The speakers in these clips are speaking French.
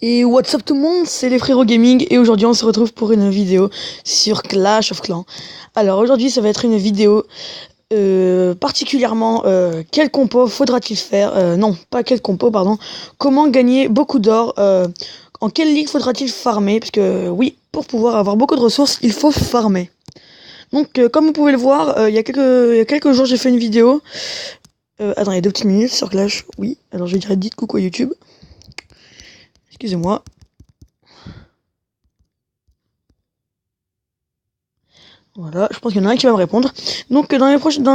Et what's up tout le monde, c'est les frérots gaming et aujourd'hui on se retrouve pour une vidéo sur Clash of Clans. Alors aujourd'hui ça va être une vidéo particulièrement quel compo faudra-t-il faire, non pas quel compo pardon, comment gagner beaucoup d'or, en quelle ligue faudra-t-il farmer, parce que oui, pour pouvoir avoir beaucoup de ressources il faut farmer. Donc comme vous pouvez le voir, il y a quelques jours j'ai fait une vidéo, attends il y a 2 petites minutes sur Clash, oui, alors je dirais dites coucou à YouTube. Excusez-moi. Voilà, je pense qu'il y en a un qui va me répondre. Donc dans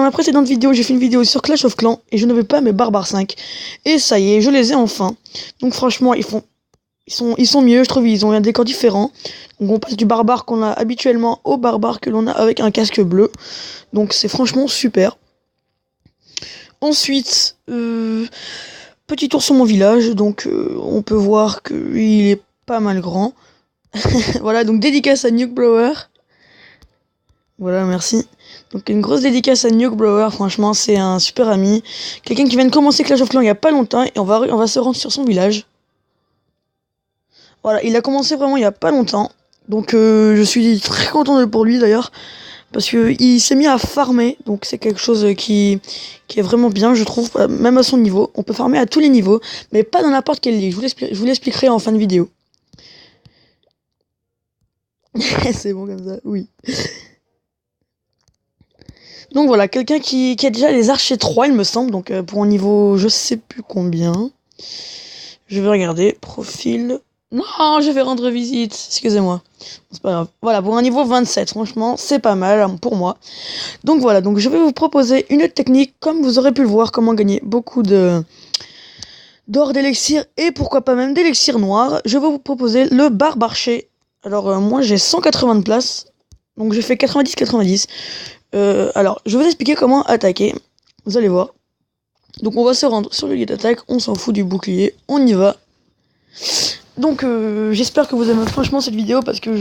la précédente vidéo, j'ai fait une vidéo sur Clash of Clans et je n'avais pas mes barbares 5. Et ça y est, je les ai enfin. Donc franchement, ils sont mieux, je trouve, ils ont un décor différent. Donc on passe du barbare qu'on a habituellement au barbare que l'on a avec un casque bleu. Donc c'est franchement super. Ensuite, petit tour sur mon village, donc on peut voir qu'il est pas mal grand. Voilà, donc dédicace à Nuke Blower. Voilà, merci. Donc une grosse dédicace à Nuke Blower, franchement c'est un super ami. Quelqu'un qui vient de commencer Clash of Clans il y a pas longtemps et on va se rendre sur son village. Voilà, il a commencé vraiment il y a pas longtemps. Donc je suis très content pour lui d'ailleurs. Parce que il s'est mis à farmer, donc c'est quelque chose qui est vraiment bien, je trouve, même à son niveau. On peut farmer à tous les niveaux, mais pas dans n'importe quelle ligue. Je vous l'expliquerai en fin de vidéo. C'est bon comme ça, oui. Donc voilà, quelqu'un qui a déjà les archers 3 il me semble, donc pour un niveau je sais plus combien. Je vais regarder, profil... Non, je vais rendre visite, excusez-moi. C'est pas grave. Voilà, pour un niveau 27, franchement, c'est pas mal pour moi. Donc voilà, donc je vais vous proposer une autre technique, comme vous aurez pu le voir, comment gagner beaucoup d'or, d'élixir et pourquoi pas même d'élixir noir. Je vais vous proposer le barbarcher. Alors moi j'ai 180 de place, donc je fais 90-90. Alors, je vais vous expliquer comment attaquer. Vous allez voir. Donc, on va se rendre sur le lieu d'attaque. On s'en fout du bouclier. On y va. Donc, j'espère que vous aimez franchement cette vidéo parce que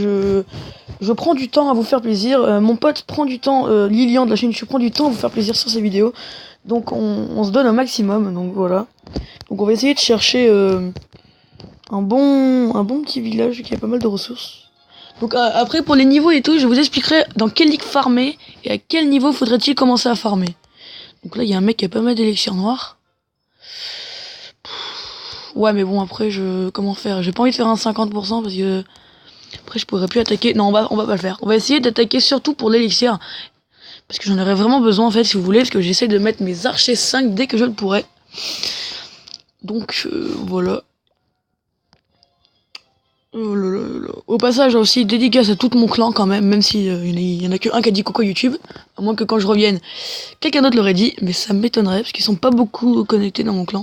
je prends du temps à vous faire plaisir. Mon pote prend du temps, Lilian de la chaîne, je prends du temps à vous faire plaisir sur ces vidéos. Donc, on se donne un maximum. Donc, voilà. Donc, on va essayer de chercher un bon petit village qui a pas mal de ressources. Donc après pour les niveaux et tout, je vous expliquerai dans quelle ligue farmer et à quel niveau faudrait-il commencer à farmer. Donc là il y a un mec qui a pas mal d'élixir noir. Ouais mais bon après comment faire, j'ai pas envie de faire un 50% parce que après je pourrais plus attaquer. Non on va pas le faire. On va essayer d'attaquer surtout pour l'élixir. Parce que j'en aurais vraiment besoin en fait si vous voulez, parce que j'essaie de mettre mes archers 5 dès que je le pourrai. Donc voilà. Au passage aussi dédicace à tout mon clan quand même si il y en a que un qui a dit coucou YouTube, à moins que quand je revienne quelqu'un d'autre l'aurait dit, mais ça m'étonnerait parce qu'ils sont pas beaucoup connectés dans mon clan,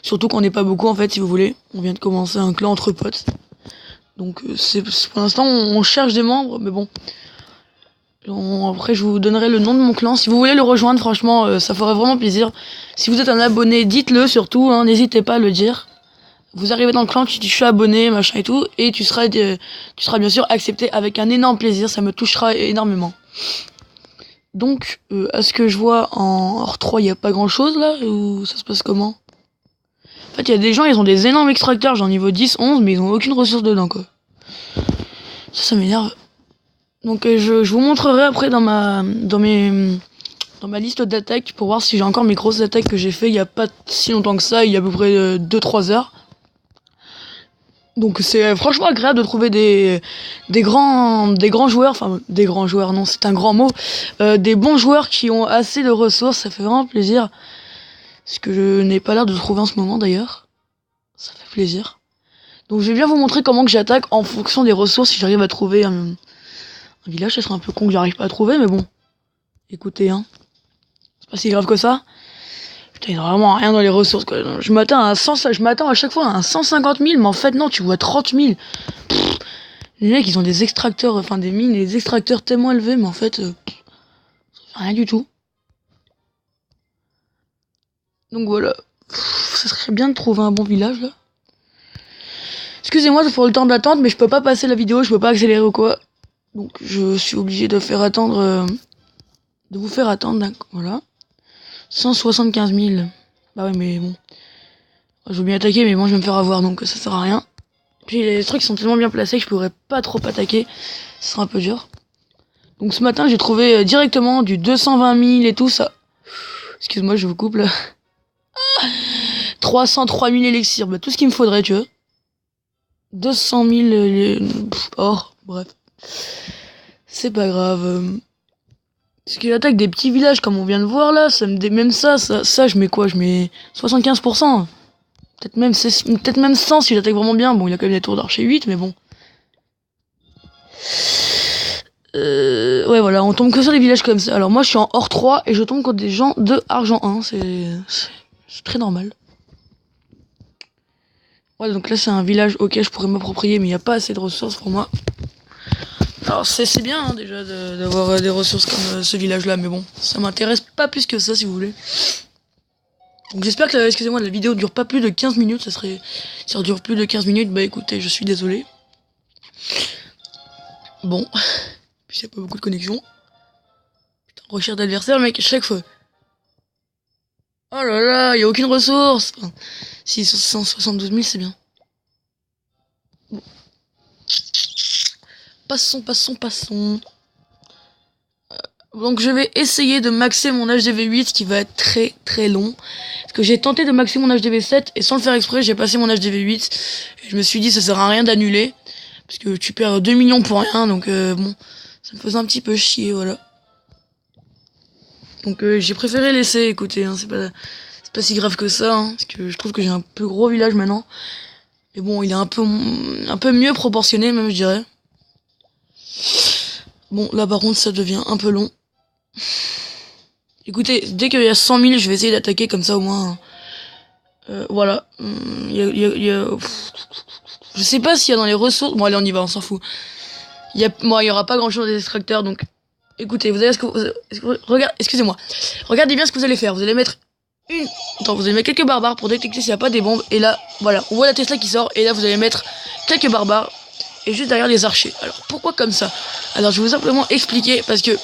surtout qu'on n'est pas beaucoup en fait si vous voulez, on vient de commencer un clan entre potes, donc pour l'instant on cherche des membres, mais bon après je vous donnerai le nom de mon clan si vous voulez le rejoindre, franchement ça ferait vraiment plaisir. Si vous êtes un abonné dites-le surtout, hein, n'hésitez pas à le dire. Vous arrivez dans le clan, tu dis je suis abonné, machin et tout, et tu seras bien sûr accepté avec un énorme plaisir, ça me touchera énormément. Donc, à ce que je vois en hors 3, il n'y a pas grand chose là, ou ça se passe comment? En fait, il y a des gens, ils ont des énormes extracteurs, genre niveau 10, 11, mais ils ont aucune ressource dedans quoi. Ça m'énerve. Donc je vous montrerai après dans ma liste d'attaques pour voir si j'ai encore mes grosses attaques que j'ai fait il y a pas si longtemps que ça, il y a à peu près 2-3 heures. Donc c'est franchement agréable de trouver des grands joueurs, enfin des grands joueurs non c'est un grand mot, des bons joueurs qui ont assez de ressources, ça fait vraiment plaisir. Ce que je n'ai pas l'air de trouver en ce moment d'ailleurs, ça fait plaisir. Donc je vais bien vous montrer comment que j'attaque en fonction des ressources, si j'arrive à trouver un village, ça serait un peu con que j'arrive pas à trouver, mais bon, écoutez hein, c'est pas si grave que ça. Putain, il y a vraiment rien dans les ressources quoi. Je m'attends à chaque fois à un 150 000, mais en fait non, tu vois 30 000. Pff, les mecs ils ont des extracteurs, enfin des mines et des extracteurs tellement élevés, mais en fait, ça fait rien du tout. Donc voilà, ça serait bien de trouver un bon village là. Excusez-moi pour le temps d'attente, mais je peux pas passer la vidéo, je peux pas accélérer ou quoi. Donc je suis obligé de faire attendre, de vous faire attendre, voilà. 175 000. Bah ouais mais bon. Je veux bien attaquer mais bon je vais me faire avoir donc ça sert à rien. Puis les trucs sont tellement bien placés que je pourrais pas trop attaquer. Ce sera un peu dur. Donc ce matin, j'ai trouvé directement du 220 000 et tout ça. Excuse-moi, je vous coupe là. 303 000 élixirs, bah, tout ce qu'il me faudrait, tu vois. 200 000 or, bref. C'est pas grave. Parce qu'il attaque des petits villages comme on vient de voir là, même ça, je mets quoi? Je mets 75%. Peut-être même 100 s'il attaque vraiment bien. Bon, il a quand même des tours d'archer 8, mais bon. Ouais, voilà, on tombe que sur des villages comme ça. Alors moi, je suis en or 3 et je tombe contre des gens de argent 1. C'est très normal. Voilà, donc là, c'est un village auquel je pourrais m'approprier, mais il n'y a pas assez de ressources pour moi. Alors c'est bien hein, déjà d'avoir des ressources comme ce village-là, mais bon, ça m'intéresse pas plus que ça si vous voulez. Donc j'espère que, excusez-moi, la vidéo dure pas plus de 15 minutes, si ça dure plus de 15 minutes, bah écoutez, je suis désolé. Bon, puis il n'y a pas beaucoup de connexion. Putain, recherche d'adversaire, mec, à chaque fois. Oh là là, il n'y a aucune ressource. Enfin, si, 172 000, c'est bien. Bon. Passons. Donc je vais essayer de maxer mon HDV8 qui va être très très long. Parce que j'ai tenté de maxer mon HDV7 et sans le faire exprès j'ai passé mon HDV8. Et je me suis dit ça sert à rien d'annuler. Parce que tu perds 2 millions pour rien donc bon ça me faisait un petit peu chier voilà. Donc j'ai préféré laisser écoutez hein, c'est pas si grave que ça hein, parce que je trouve que j'ai un peu gros village maintenant. Mais bon il est un peu mieux proportionné même je dirais. Bon là par contre ça devient un peu long. Écoutez, dès qu'il y a 100 000, je vais essayer d'attaquer comme ça au moins. Voilà. Je sais pas s'il y a dans les ressources. Bon allez, on y va, on s'en fout. Il y aura pas grand chose des extracteurs, donc. Écoutez, vous allez regarde, excusez-moi. Regardez bien ce que vous allez faire. Vous allez mettre vous allez mettre quelques barbares pour détecter s'il n'y a pas des bombes. Et là, voilà, on voit la Tesla qui sort. Et là, vous allez mettre quelques barbares. Et juste derrière les archers. Alors pourquoi comme ça? Alors je vais vous simplement expliquer parce que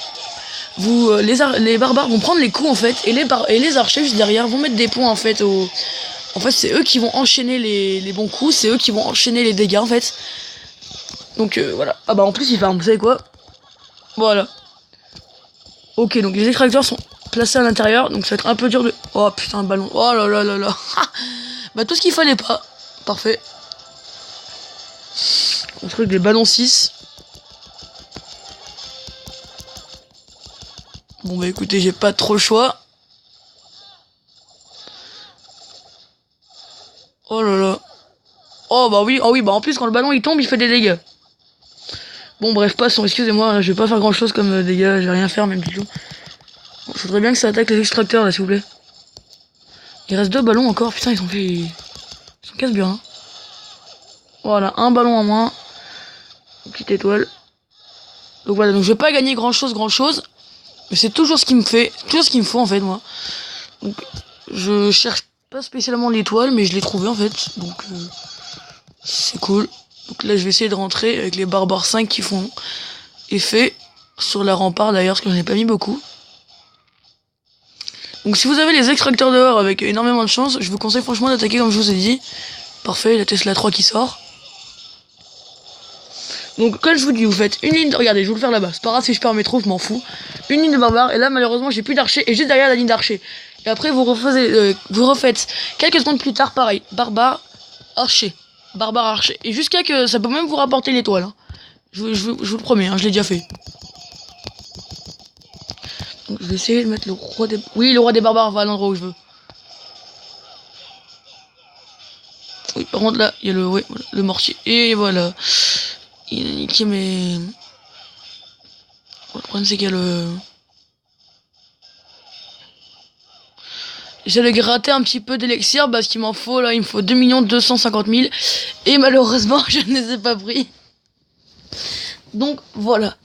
les barbares vont prendre les coups en fait et les archers juste derrière vont mettre des points en fait en fait c'est eux qui vont enchaîner les bons coups, c'est eux qui vont enchaîner les dégâts en fait. Donc voilà. Ah bah en plus ils farment, vous savez quoi? Voilà. Ok, donc les extracteurs sont placés à l'intérieur, donc ça va être un peu dur de... Oh putain, ballon. Oh là là là là. Bah tout ce qu'il fallait pas. Parfait. Construire des ballons 6. Bon bah écoutez, j'ai pas trop le choix. Oh là là. Oh bah oui, bah en plus quand le ballon il tombe, il fait des dégâts. Bon bref, passons, excusez-moi, je vais pas faire grand chose comme dégâts, j'ai rien à faire même du tout. Bon, je voudrais bien que ça attaque les extracteurs là s'il vous plaît. Il reste 2 ballons encore, putain ils sont fait... Ils sont casse-bien hein. Voilà, un ballon en moins. Une petite étoile. Donc voilà, donc je vais pas gagner grand chose. Mais c'est toujours ce qu'il me fait. Toujours ce qu'il me faut en fait moi. Donc je cherche pas spécialement l'étoile, mais je l'ai trouvé en fait. Donc c'est cool. Donc là je vais essayer de rentrer avec les barbares 5 qui font effet sur la rempart d'ailleurs, parce que j'en ai pas mis beaucoup. Donc si vous avez les extracteurs dehors avec énormément de chance, je vous conseille franchement d'attaquer comme je vous ai dit. Parfait, la Tesla 3 qui sort. Donc comme je vous dis, vous faites une ligne de... Regardez, je vais vous le faire là-bas. C'est pas grave si je perds mes trous, je m'en fous. Une ligne de barbares, et là malheureusement j'ai plus d'archers, et juste derrière la ligne d'archers. Et après vous refaites quelques secondes plus tard, pareil. Barbare, archer. Barbare, archer. Et jusqu'à que ça peut même vous rapporter l'étoile. Hein. Je vous le promets, hein, je l'ai déjà fait. Donc je vais essayer de mettre le roi des... Oui, le roi des barbares va à l'endroit où je veux. Oui, par contre là, il y a le mortier. Et voilà. Il a niqué mes... Le problème c'est qu'il y a le... J'ai de gratter un petit peu d'élixir parce qu'il m'en faut là, il me faut 2 250 000 et malheureusement je ne les ai pas pris. Donc voilà.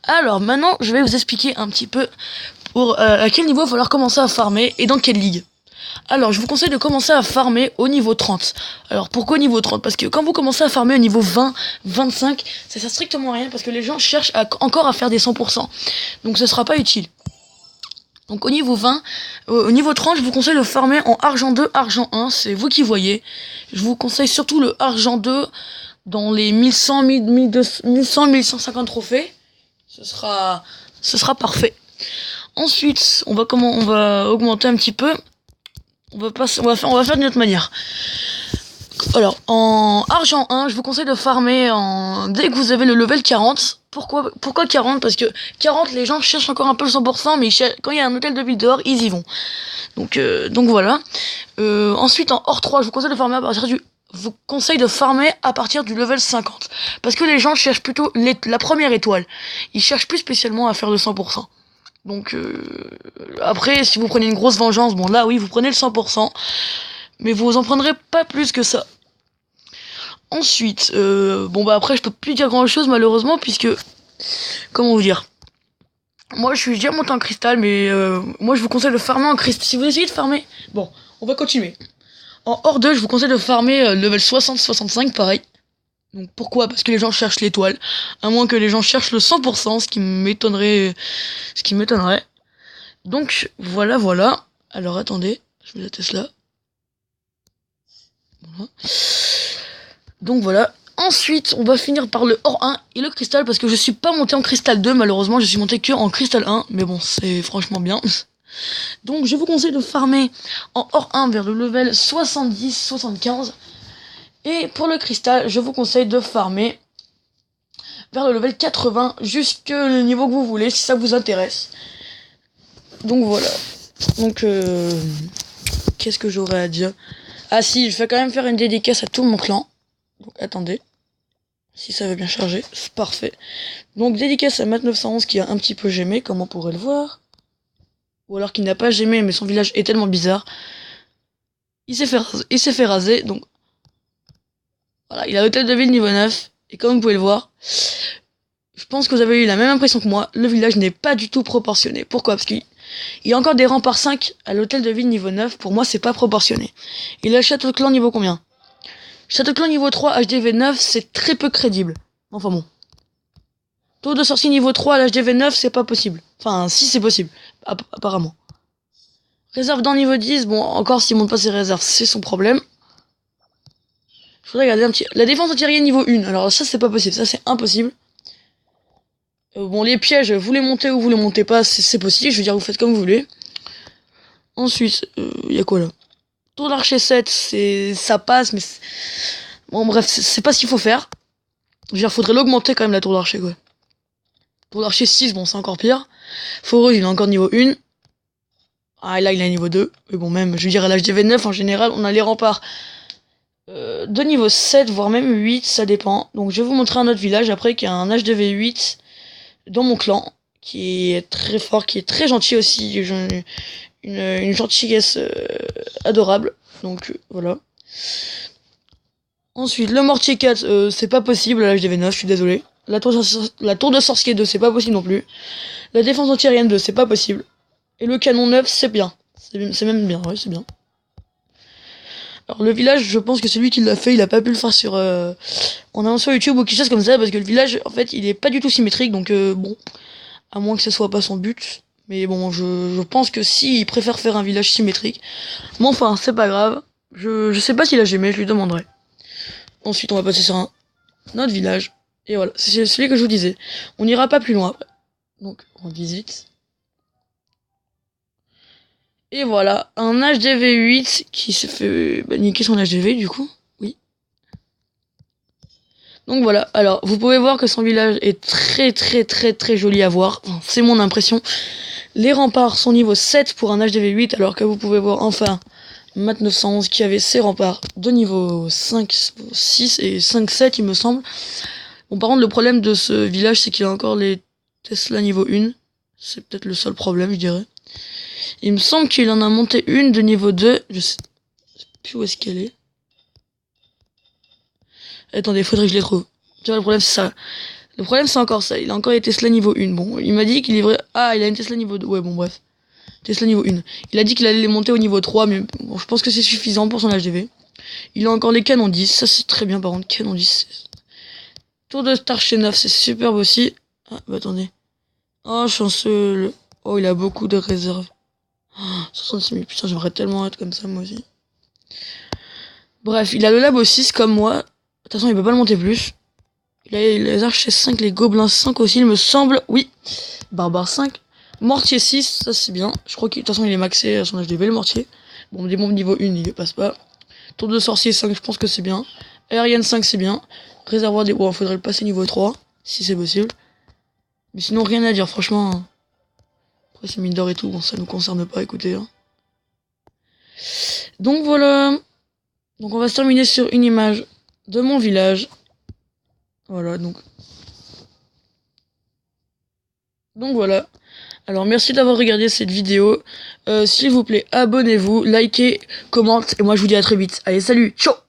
Alors maintenant je vais vous expliquer un petit peu pour à quel niveau il va falloir commencer à farmer et dans quelle ligue. Alors je vous conseille de commencer à farmer au niveau 30. Alors pourquoi au niveau 30? Parce que quand vous commencez à farmer au niveau 20, 25, ça sert strictement à rien parce que les gens cherchent encore à faire des 100%. Donc ce sera pas utile. Donc au niveau 20, au niveau 30, je vous conseille de farmer en argent 2, argent 1, c'est vous qui voyez. Je vous conseille surtout le argent 2, dans les 1100, 1200, 1100, 1150 trophées, ce sera parfait. Ensuite, on va augmenter un petit peu. On va faire d'une autre manière. Alors, en argent 1, je vous conseille de farmer dès que vous avez le level 40. Pourquoi 40? Parce que 40, les gens cherchent encore un peu le 100%, mais quand il y a un hôtel de ville dehors, ils y vont. Donc voilà. Ensuite, en or 3, je vous conseille de farmer à partir du level 50. Parce que les gens cherchent plutôt la première étoile. Ils cherchent plus spécialement à faire le 100%. Donc après, si vous prenez une grosse vengeance, bon là oui, vous prenez le 100%. Mais vous en prendrez pas plus que ça. Ensuite, après je peux plus dire grand chose malheureusement, puisque, comment vous dire, moi je suis déjà monté en cristal, mais moi je vous conseille de farmer en cristal. Si vous essayez de farmer, bon, on va continuer. En hors 2, je vous conseille de farmer level 60-65 pareil. Donc pourquoi? Parce que les gens cherchent l'étoile, à moins que les gens cherchent le 100%, ce qui m'étonnerait. Donc voilà. Alors attendez, je mets la Tesla. Voilà. Donc voilà. Ensuite, on va finir par le or 1 et le cristal, parce que je suis pas monté en cristal 2, malheureusement, je suis monté que en cristal 1, mais bon, c'est franchement bien. Donc je vous conseille de farmer en or 1 vers le level 70-75. Et pour le cristal, je vous conseille de farmer vers le level 80 jusque le niveau que vous voulez, si ça vous intéresse. Donc voilà. Donc qu'est-ce que j'aurais à dire? Ah si, je vais quand même faire une dédicace à tout mon clan. Donc attendez, si ça veut bien charger, c'est parfait. Donc dédicace à Mat911 qui a un petit peu gémé, comme on pourrait le voir. Ou alors qui n'a pas gémé, mais son village est tellement bizarre. Il s'est fait raser, donc voilà, il a l'hôtel de ville niveau 9. Et comme vous pouvez le voir, je pense que vous avez eu la même impression que moi, le village n'est pas du tout proportionné. Pourquoi? Parce qu'il y a encore des remparts 5 à l'hôtel de ville niveau 9, pour moi c'est pas proportionné. Il a le château de clan niveau combien? Château de clan niveau 3, HDV 9, c'est très peu crédible. Enfin bon. Taux de sortie niveau 3 à l'HDV 9, c'est pas possible. Enfin, si c'est possible, apparemment. Réserve dans niveau 10, bon, encore s'il monte pas ses réserves, c'est son problème. Je voudrais regarder un petit... La défense antiaérienne niveau 1, alors ça c'est pas possible, ça c'est impossible. Bon, les pièges, vous les montez ou vous les montez pas, c'est possible, je veux dire, vous faites comme vous voulez. Ensuite, y a quoi là? Tour d'archer 7, ça passe, mais... Bon bref, c'est pas ce qu'il faut faire. Je veux dire, faudrait l'augmenter quand même la tour d'archer, quoi. Tour d'archer 6, bon, c'est encore pire. Foreuse, il est encore niveau 1. Ah, là, il est niveau 2. Mais bon, même, je veux dire, à l'HDV 9, en général, on a les remparts de niveau 7, voire même 8, ça dépend. Donc, je vais vous montrer un autre village, après, qui a un HDV 8 dans mon clan, qui est très fort, qui est très gentil aussi. Une gentillesse adorable. Donc, voilà. Ensuite, le mortier 4, c'est pas possible à l'HDV 9, je suis désolé. La tour de sorcier 2, c'est pas possible non plus. La défense antiaérienne 2, c'est pas possible. Et le canon 9, c'est bien. C'est même bien, ouais, c'est bien. Alors le village, je pense que c'est lui qui l'a fait, il a pas pu le faire en allant sur YouTube ou quelque chose comme ça, parce que le village, en fait, il est pas du tout symétrique, donc bon, à moins que ce soit pas son but. Mais bon, je pense que si, il préfère faire un village symétrique. Mais enfin, c'est pas grave. Je sais pas s'il a gémé, je lui demanderai. Ensuite, on va passer sur un autre village. Et voilà, c'est celui que je vous disais. On n'ira pas plus loin après. Donc, on visite. Et voilà, un HDV 8 qui s'est fait niquer son HDV du coup. Oui. Donc voilà, alors vous pouvez voir que son village est très joli à voir. Enfin, c'est mon impression. Les remparts sont niveau 7 pour un HDV 8, alors que vous pouvez voir enfin Mat911 qui avait ses remparts de niveau 5, 6 et 5, 7 il me semble. Bon, par contre, le problème de ce village, c'est qu'il a encore les Tesla niveau 1. C'est peut-être le seul problème, je dirais. Il me semble qu'il en a monté une de niveau 2. Je sais plus où est-ce qu'elle est. Attendez, faudrait que je les trouve. Tu vois, le problème, c'est ça. Le problème, c'est encore ça. Il a encore les Tesla niveau 1. Bon, il m'a dit qu'il livrait... Ah, il a une Tesla niveau 2. Ouais, bon, bref. Tesla niveau 1. Il a dit qu'il allait les monter au niveau 3, mais bon, je pense que c'est suffisant pour son HDV. Il a encore les canons 10. Ça, c'est très bien, par contre. Canon 10. Tour de Starcher 9, c'est superbe aussi. Ah, bah attendez. Oh, chanceux. Oh, il a beaucoup de réserves. Oh, 66 000, putain, j'aimerais tellement être comme ça, moi aussi. Bref, il a le labo 6 comme moi. toute façon, il peut pas le monter plus. Il a les archers 5, les gobelins 5 aussi, il me semble. Oui. Barbare 5. Mortier 6, ça c'est bien. Je crois que de toute façon, il est maxé à son HDV, le mortier. Bon, des bombes niveau 1, il passe pas. Tour de sorcier 5, je pense que c'est bien. Aérienne 5, c'est bien. Réservoir des... Bon, faudrait le passer niveau 3, si c'est possible. Mais sinon, rien à dire, franchement. Après, c'est mine d'or et tout, bon, ça nous concerne pas, écoutez. Hein. Donc voilà. Donc on va se terminer sur une image de mon village. Voilà, donc voilà. Alors merci d'avoir regardé cette vidéo. S'il vous plaît, abonnez-vous, likez, commentez, et moi je vous dis à très vite. Allez, salut, ciao!